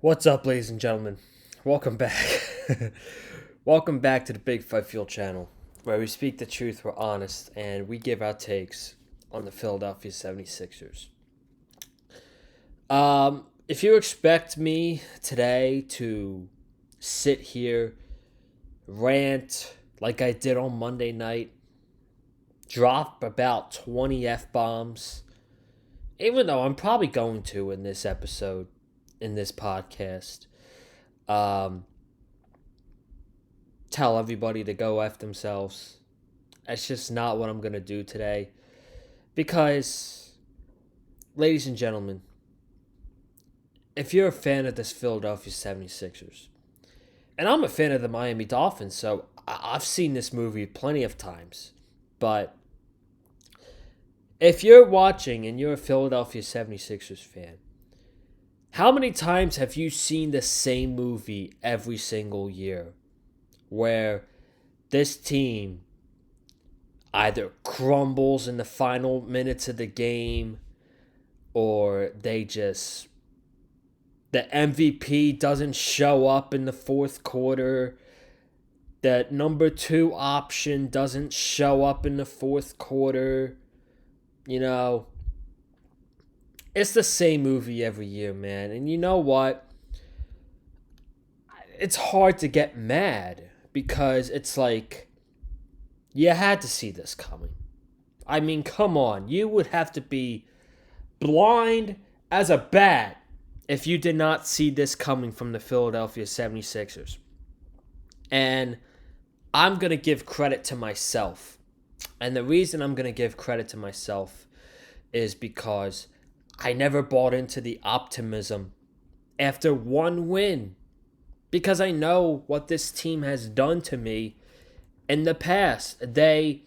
What's up, ladies and gentlemen? Welcome back. Welcome back to the Big Five Fuel channel, where we speak the truth, we're honest, and we give our takes on the Philadelphia 76ers. If you expect me today to sit here, rant like I did on Monday night, drop about 20 F-bombs, even though I'm probably going to in this episode, in this podcast, um, tell everybody to go F themselves. That's just not what I'm going to do today. Because, ladies and gentlemen, if you're a fan of this Philadelphia 76ers, and I'm a fan of the Miami Dolphins, so I've seen this movie plenty of times, but if you're watching and you're a Philadelphia 76ers fan, how many times have you seen the same movie every single year where this team either crumbles in the final minutes of the game or the MVP doesn't show up in the fourth quarter, that number two option doesn't show up in the fourth quarter? You know, it's the same movie every year, man. And you know what? It's hard to get mad because it's like, you had to see this coming. I mean, come on. You would have to be blind as a bat if you did not see this coming from the Philadelphia 76ers. And I'm going to give credit to myself. And the reason I'm going to give credit to myself is because I never bought into the optimism after one win. Because I know what this team has done to me in the past. They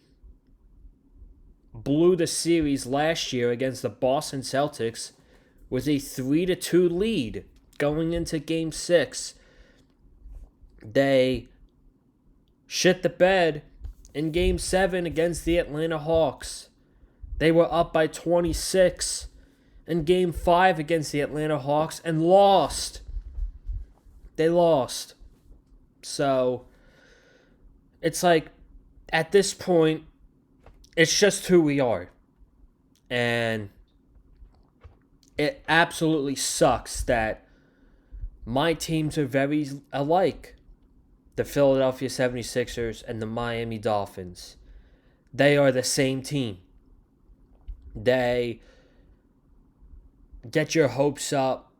blew the series last year against the Boston Celtics with a 3-2 lead going into Game 6. They shit the bed in Game 7 against the Atlanta Hawks. They were up by 26 in Game 5 against the Atlanta Hawks and lost. They lost. So, it's like, at this point, it's just who we are. And it absolutely sucks that my teams are very alike. The Philadelphia 76ers and the Miami Dolphins. They are the same team. They get your hopes up,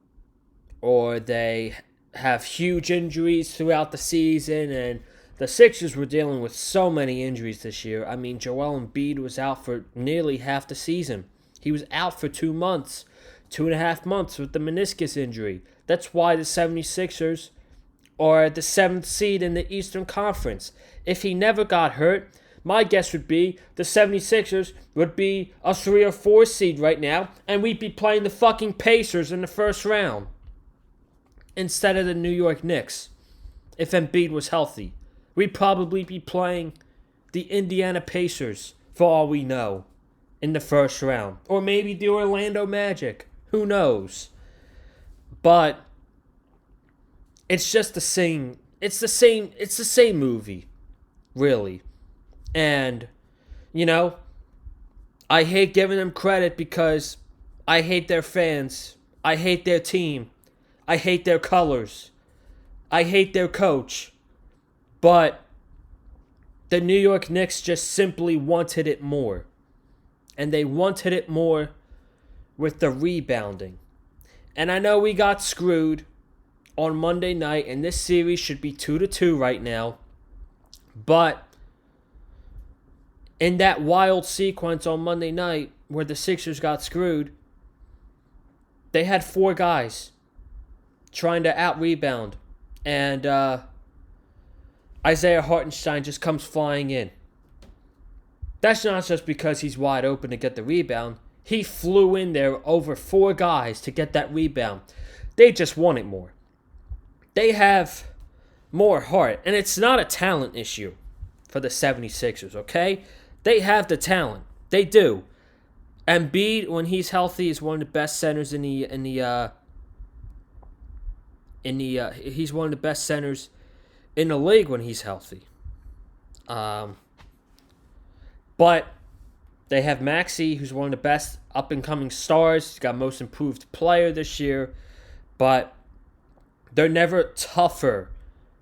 or they have huge injuries throughout the season, and the Sixers were dealing with so many injuries this year. I mean, Joel Embiid was out for nearly half the season. He was out for 2 months, 2.5 months with the meniscus injury. That's why the 76ers are the 7th seed in the Eastern Conference. If he never got hurt, my guess would be the 76ers would be a 3 or 4 seed right now, and we'd be playing the fucking Pacers in the first round instead of the New York Knicks. If Embiid was healthy, we'd probably be playing the Indiana Pacers, for all we know, in the first round. Or maybe the Orlando Magic. Who knows? But it's just the same. It's the same movie, really. And, you know, I hate giving them credit because I hate their fans. I hate their team. I hate their colors. I hate their coach. But the New York Knicks just simply wanted it more. And they wanted it more with the rebounding. And I know we got screwed on Monday night, and this series should be 2-2 right now. But in that wild sequence on Monday night where the Sixers got screwed, they had 4 guys trying to out-rebound. And Isaiah Hartenstein just comes flying in. That's not just because he's wide open to get the rebound. He flew in there over 4 guys to get that rebound. They just want it more. They have more heart. And it's not a talent issue for the 76ers, okay? They have the talent. They do. Embiid, when he's healthy, is one of the best centers in the He's one of the best centers in the league when he's healthy. But they have Maxey, who's one of the best up-and-coming stars. He's got most improved player this year. But they're never tougher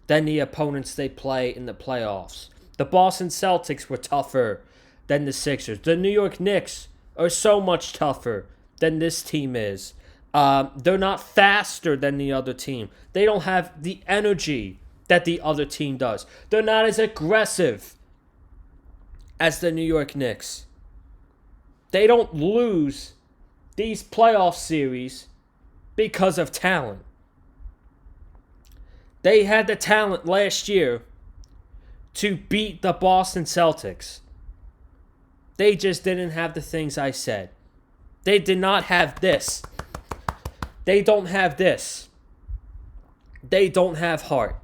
than the opponents they play in the playoffs. The Boston Celtics were tougher than the Sixers. The New York Knicks are so much tougher than this team is. They're not faster than the other team. They don't have the energy that the other team does. They're not as aggressive as the New York Knicks. They don't lose these playoff series because of talent. They had the talent last year to beat the Boston Celtics. They just didn't have the things I said. They did not have this. They don't have this. They don't have heart.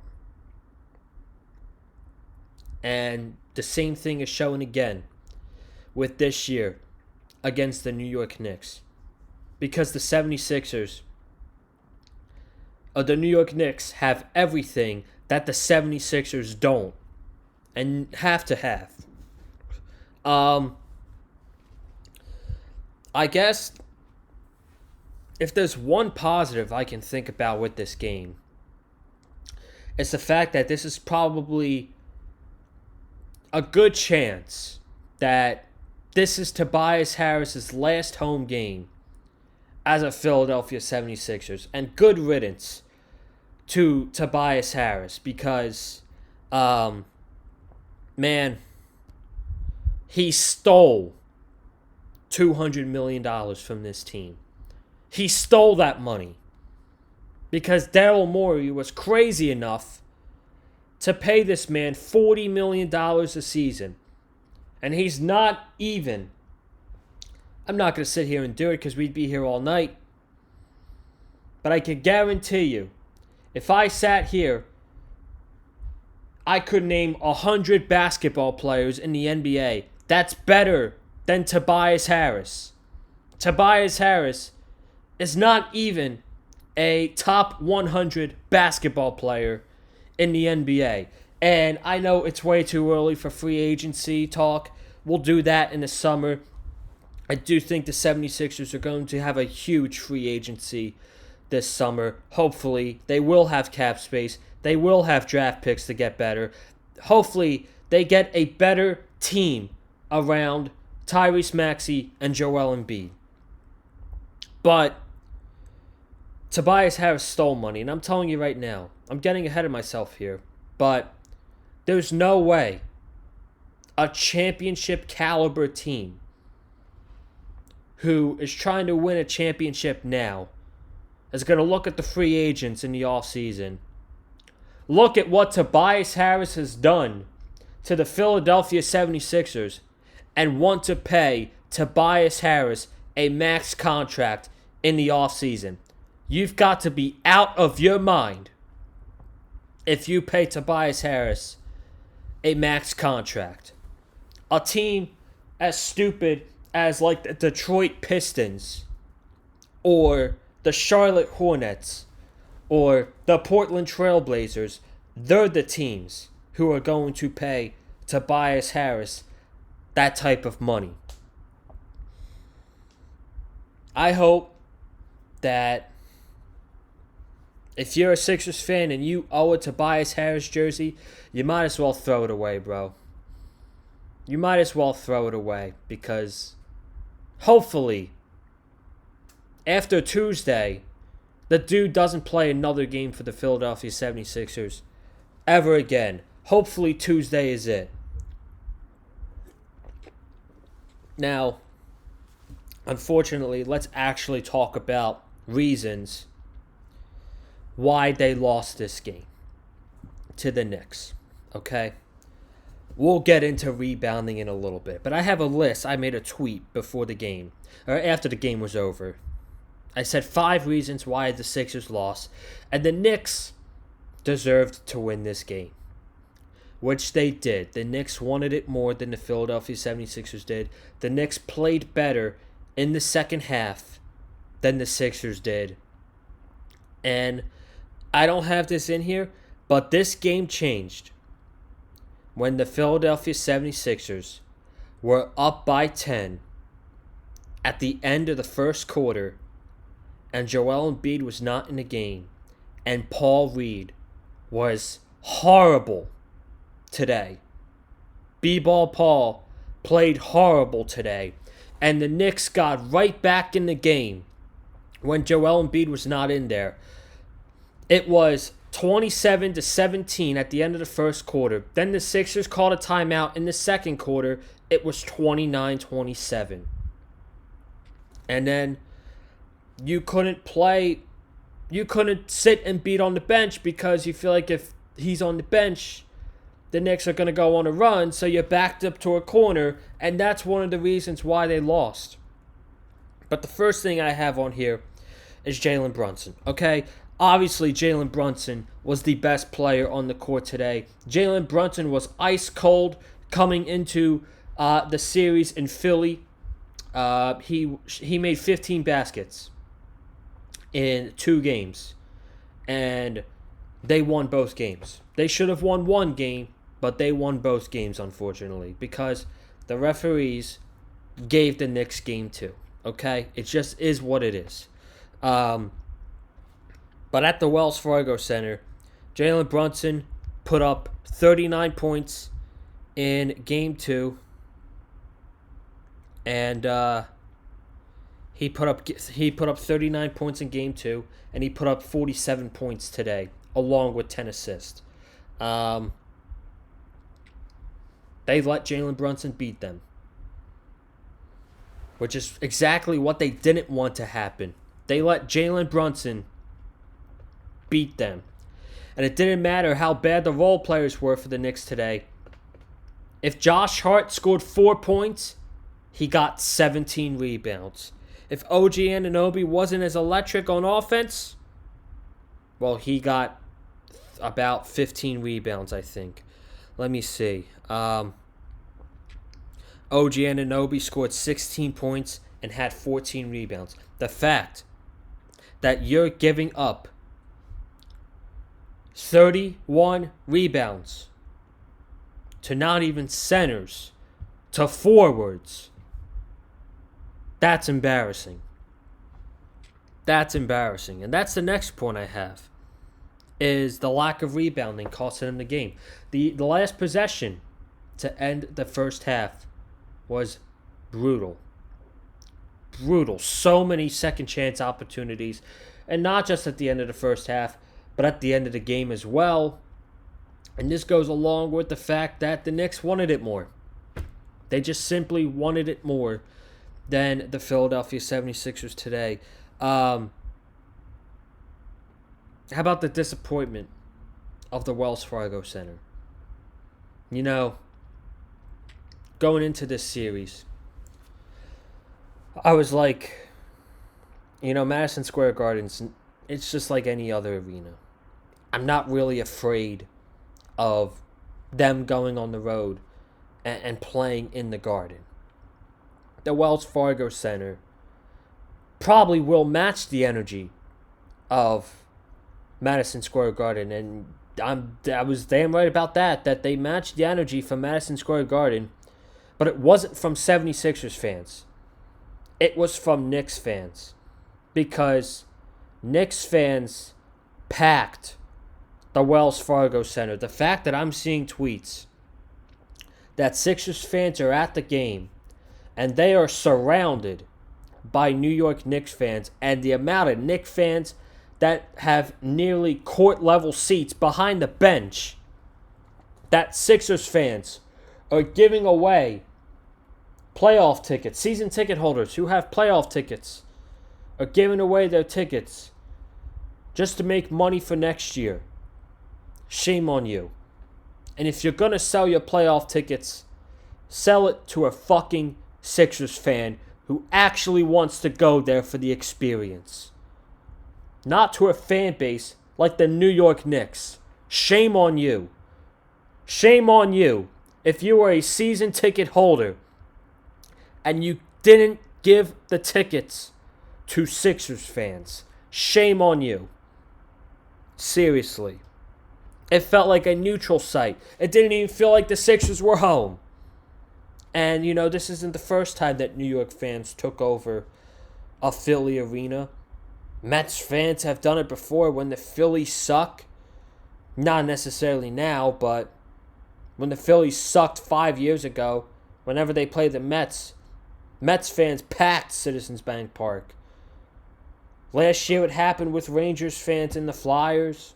And the same thing is shown again with this year against the New York Knicks. Because the 76ers, or the New York Knicks, have everything that the 76ers don't and have to have. I guess if there's one positive I can think about with this game, it's the fact that this is probably a good chance that this is Tobias Harris's last home game as a Philadelphia 76ers. And good riddance to Tobias Harris because, man, he stole $200 million from this team. He stole that money because Daryl Morey was crazy enough to pay this man $40 million a season. And he's not even. I'm not going to sit here and do it because we'd be here all night. But I can guarantee you, if I sat here, I could name 100 basketball players in the NBA that's better than Tobias Harris. Tobias Harris is not even a top 100 basketball player in the NBA. And I know it's way too early for free agency talk. We'll do that in the summer. I do think the 76ers are going to have a huge free agency this summer. Hopefully, they will have cap space. They will have draft picks to get better. Hopefully, they get a better team around Tyrese Maxey and Joel Embiid. But Tobias Harris stole money, and I'm telling you right now, I'm getting ahead of myself here, but there's no way a championship caliber team who is trying to win a championship now is going to look at the free agents in the offseason, look at what Tobias Harris has done to the Philadelphia 76ers, and want to pay Tobias Harris a max contract in the offseason. You've got to be out of your mind if you pay Tobias Harris a max contract. A team as stupid as like the Detroit Pistons or the Charlotte Hornets or the Portland Trailblazers, they're the teams who are going to pay Tobias Harris that type of money. I hope that if you're a Sixers fan and you owe a Tobias Harris jersey, you might as well throw it away, bro. You might as well throw it away because hopefully after Tuesday, the dude doesn't play another game for the Philadelphia 76ers ever again. Hopefully Tuesday is it. Now, unfortunately, let's actually talk about reasons why they lost this game to the Knicks. Okay? We'll get into rebounding in a little bit. But I have a list. I made a tweet before the game, or after the game was over. I said 5 reasons why the Sixers lost. And the Knicks deserved to win this game, which they did. The Knicks wanted it more than the Philadelphia 76ers did. The Knicks played better in the second half than the Sixers did. And I don't have this in here, but this game changed when the Philadelphia 76ers were up by 10 at the end of the first quarter, and Joel Embiid was not in the game, and Paul Reed was horrible today. B-Ball Paul played horrible today, and the Knicks got right back in the game when Joel Embiid was not in there. It was 27-17 at the end of the first quarter. Then the Sixers called a timeout in the second quarter. It was 29-27. And then you couldn't sit and beat on the bench because you feel like if he's on the bench, the Knicks are going to go on a run, so you're backed up to a corner, and that's one of the reasons why they lost. But the first thing I have on here is Jalen Brunson, okay? Obviously, Jalen Brunson was the best player on the court today. Jalen Brunson was ice cold coming into the series in Philly. He made 15 baskets in 2 games, and they won both games. They should have won one game, but they won both games, unfortunately, because the referees gave the Knicks game 2. Okay? It just is what it is. But at the Wells Fargo Center, Jalen Brunson put up 39 points in Game 2. And he put up 39 points in Game 2. And he put up 47 points today, along with 10 assists. They let Jalen Brunson beat them, which is exactly what they didn't want to happen. They let Jalen Brunson beat them. And it didn't matter how bad the role players were for the Knicks today. If Josh Hart scored 4 points, he got 17 rebounds. If OG Anunoby wasn't as electric on offense, well, he got about 15 rebounds, I think. Let me see. OG Anunoby scored 16 points and had 14 rebounds. The fact that you're giving up 31 rebounds to not even centers, to forwards, that's embarrassing. That's embarrassing. And that's the next point I have, is the lack of rebounding costing them the game. The last possession to end the first half was brutal. Brutal. So many second chance opportunities. And not just at the end of the first half, but at the end of the game as well. And this goes along with the fact that the Knicks wanted it more. They just simply wanted it more than the Philadelphia 76ers today. How about the disappointment of the Wells Fargo Center? You know, going into this series, I was like, Madison Square Garden's, it's just like any other arena. I'm not really afraid of them going on the road and playing in the Garden. The Wells Fargo Center probably will match the energy of Madison Square Garden, and I was damn right about that they matched the energy from Madison Square Garden, but it wasn't from 76ers fans. It was from Knicks fans, because Knicks fans packed the Wells Fargo Center. The fact that I'm seeing tweets that Sixers fans are at the game and they are surrounded by New York Knicks fans, and the amount of Knicks fans that have nearly court-level seats behind the bench, that Sixers fans are giving away playoff tickets. Season ticket holders who have playoff tickets are giving away their tickets just to make money for next year. Shame on you. And if you're going to sell your playoff tickets, sell it to a fucking Sixers fan who actually wants to go there for the experience. Not to a fan base like the New York Knicks. Shame on you. Shame on you if you were a season ticket holder and you didn't give the tickets to Sixers fans. Shame on you. Seriously. It felt like a neutral site. It didn't even feel like the Sixers were home. And, this isn't the first time that New York fans took over a Philly arena. Mets fans have done it before when the Phillies suck. Not necessarily now, but when the Phillies sucked 5 years ago, whenever they played the Mets fans packed Citizens Bank Park. Last year it happened with Rangers fans in the Flyers.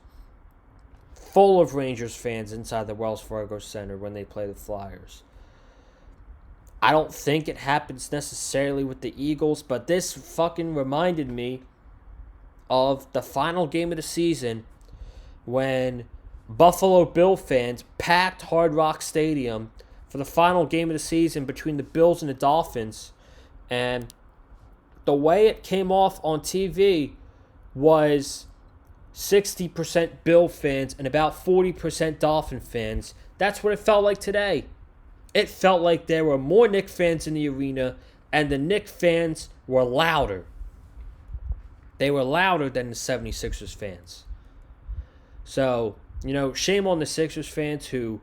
Full of Rangers fans inside the Wells Fargo Center when they play the Flyers. I don't think it happens necessarily with the Eagles, but this fucking reminded me of the final game of the season when Buffalo Bill fans packed Hard Rock Stadium for the final game of the season between the Bills and the Dolphins. And the way it came off on TV was 60% Bill fans and about 40% Dolphin fans. That's what it felt like today. It felt like there were more Knicks fans in the arena, and the Knicks fans were louder. They were louder than the 76ers fans. So, shame on the Sixers fans who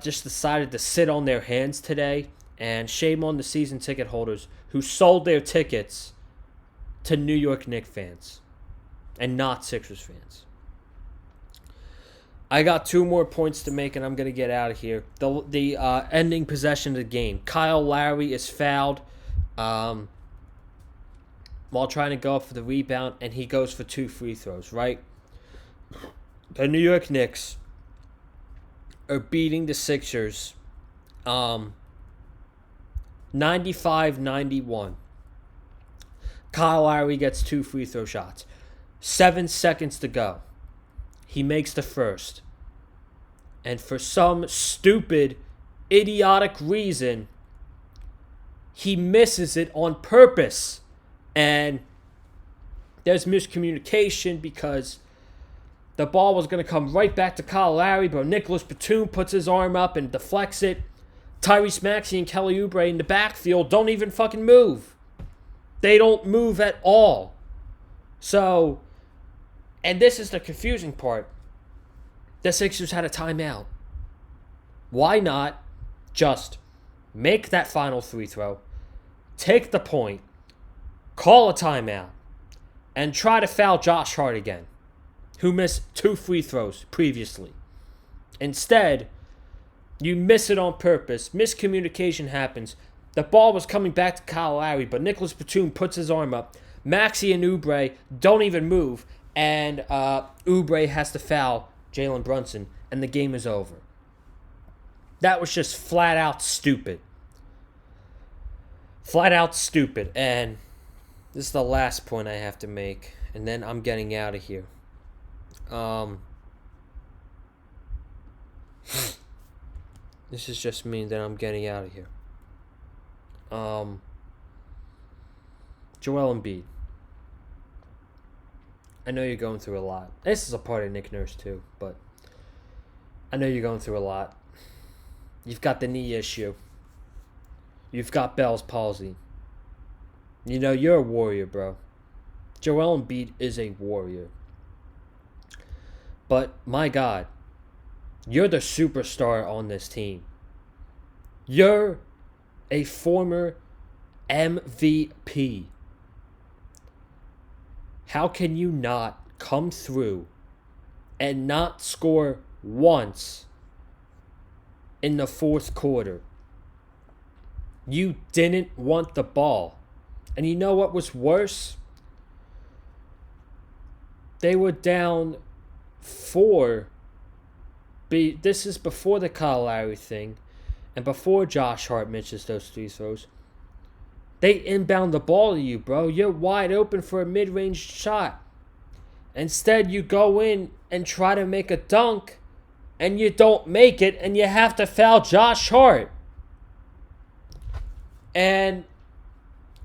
just decided to sit on their hands today, and shame on the season ticket holders who sold their tickets to New York Knicks fans and not Sixers fans. I got 2 more points to make, and I'm going to get out of here. The ending possession of the game. Kyle Lowry is fouled while trying to go up for the rebound, and he goes for 2 free throws, right? The New York Knicks are beating the Sixers 95-91. Kyle Lowry gets 2 free throw shots. 7 seconds to go. He makes the first. And for some stupid, idiotic reason, he misses it on purpose. And there's miscommunication because the ball was going to come right back to Kyle Lowry, but Nicholas Batum puts his arm up and deflects it. Tyrese Maxey and Kelly Oubre in the backfield don't even fucking move. They don't move at all. So, and this is the confusing part. The Sixers had a timeout. Why not just make that final free throw, take the point, call a timeout, and try to foul Josh Hart again, who missed 2 free throws previously? Instead, you miss it on purpose. Miscommunication happens. The ball was coming back to Kyle Lowry, but Nicholas Batum puts his arm up. Maxey and Oubre don't even move, and Oubre has to foul Jalen Brunson, and the game is over. That was just flat out stupid. Flat out stupid. And this is the last point I have to make, and then I'm getting out of here. This is just me, then I'm getting out of here. Joel Embiid. I know you're going through a lot. This is a part of Nick Nurse too, but I know you're going through a lot. You've got the knee issue. You've got Bell's palsy. You're a warrior, bro. Joel Embiid is a warrior. But, my God, you're the superstar on this team. You're a former MVP. How can you not come through and not score once in the fourth quarter? You didn't want the ball. And you know what was worse? They were down 4. This is before the Kyle Lowry thing and before Josh Hart misses those 3 throws. They inbound the ball to you, bro. You're wide open for a mid-range shot. Instead, you go in and try to make a dunk, and you don't make it, and you have to foul Josh Hart. And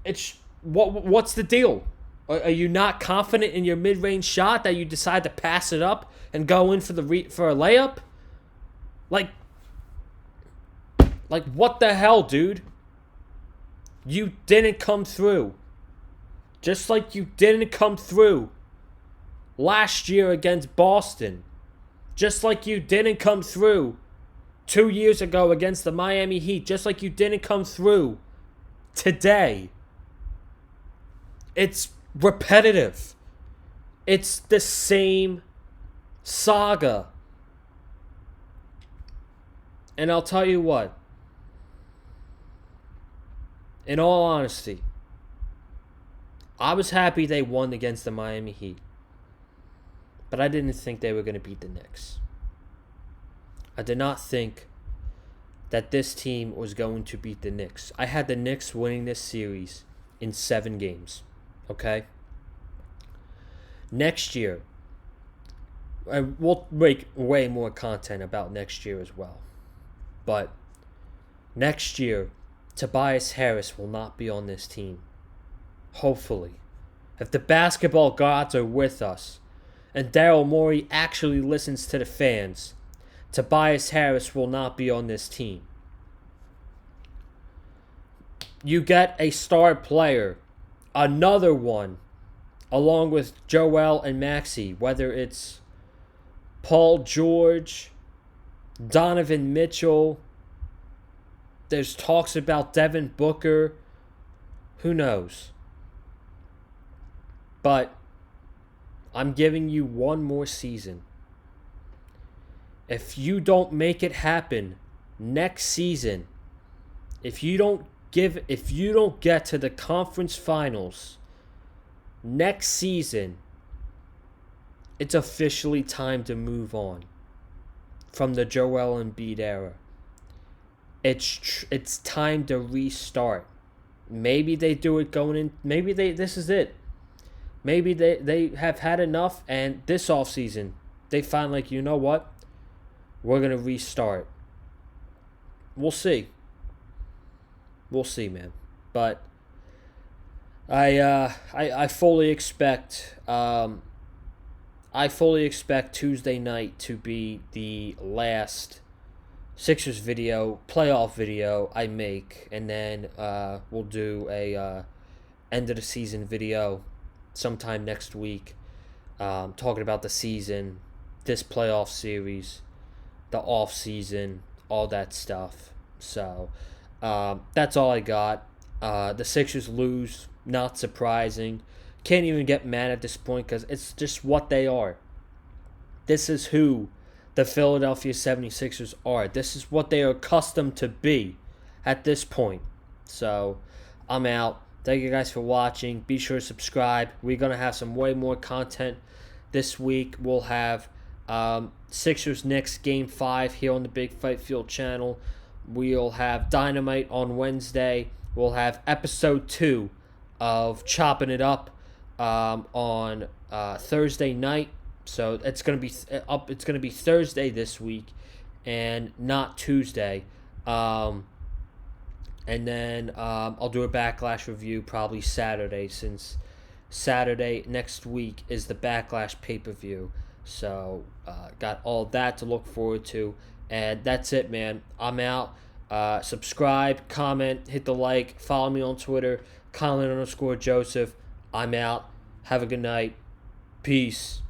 it's what's the deal? Are you not confident in your mid-range shot that you decide to pass it up and go in for a layup? Like what the hell, dude? You didn't come through. Just like you didn't come through last year against Boston. Just like you didn't come through 2 years ago against the Miami Heat. Just like you didn't come through today. It's repetitive. It's the same saga. And I'll tell you what. In all honesty, I was happy they won against the Miami Heat. But I didn't think they were going to beat the Knicks. I did not think that this team was going to beat the Knicks. I had the Knicks winning this series in 7 games. Okay? Next year, we'll make way more content about next year as well. But next year, Tobias Harris will not be on this team. Hopefully. If the basketball gods are with us, and Daryl Morey actually listens to the fans, Tobias Harris will not be on this team. You get a star player, another one, along with Joel and Maxey, whether it's Paul George, Donovan Mitchell, there's talks about Devin Booker, who knows? But I'm giving you one more season. If you don't make it happen next season, if you don't get to the conference finals next season, it's officially time to move on from the Joel Embiid era. It's time to restart. Maybe they do it going in. Maybe this is it. Maybe they have had enough, and this offseason, they find like, you know what? We're going to restart. We'll see. We'll see, man. But I fully expect Tuesday night to be the last Sixers video, playoff video I make, and then we'll do a end of the season video sometime next week, talking about the season, this playoff series, the off season, all that stuff. So that's all I got. The Sixers lose, not surprising. Can't even get mad at this point because it's just what they are. This is who the Philadelphia 76ers are. This is what they are accustomed to be at this point. So I'm out. Thank you guys for watching. Be sure to subscribe. We're going to have some way more content this week. We'll have Sixers Knicks Game 5 here on the Big Fight Field channel. We'll have Dynamite on Wednesday. We'll have Episode 2 of Chopping It Up on Thursday night. So it's going to be up. It's going to be Thursday this week and not Tuesday. And then I'll do a Backlash review probably Saturday, since Saturday next week is the Backlash pay-per-view. So got all that to look forward to. And that's it, man. I'm out. Subscribe, comment, hit the like, follow me on Twitter, Colin_Joseph. I'm out. Have a good night. Peace.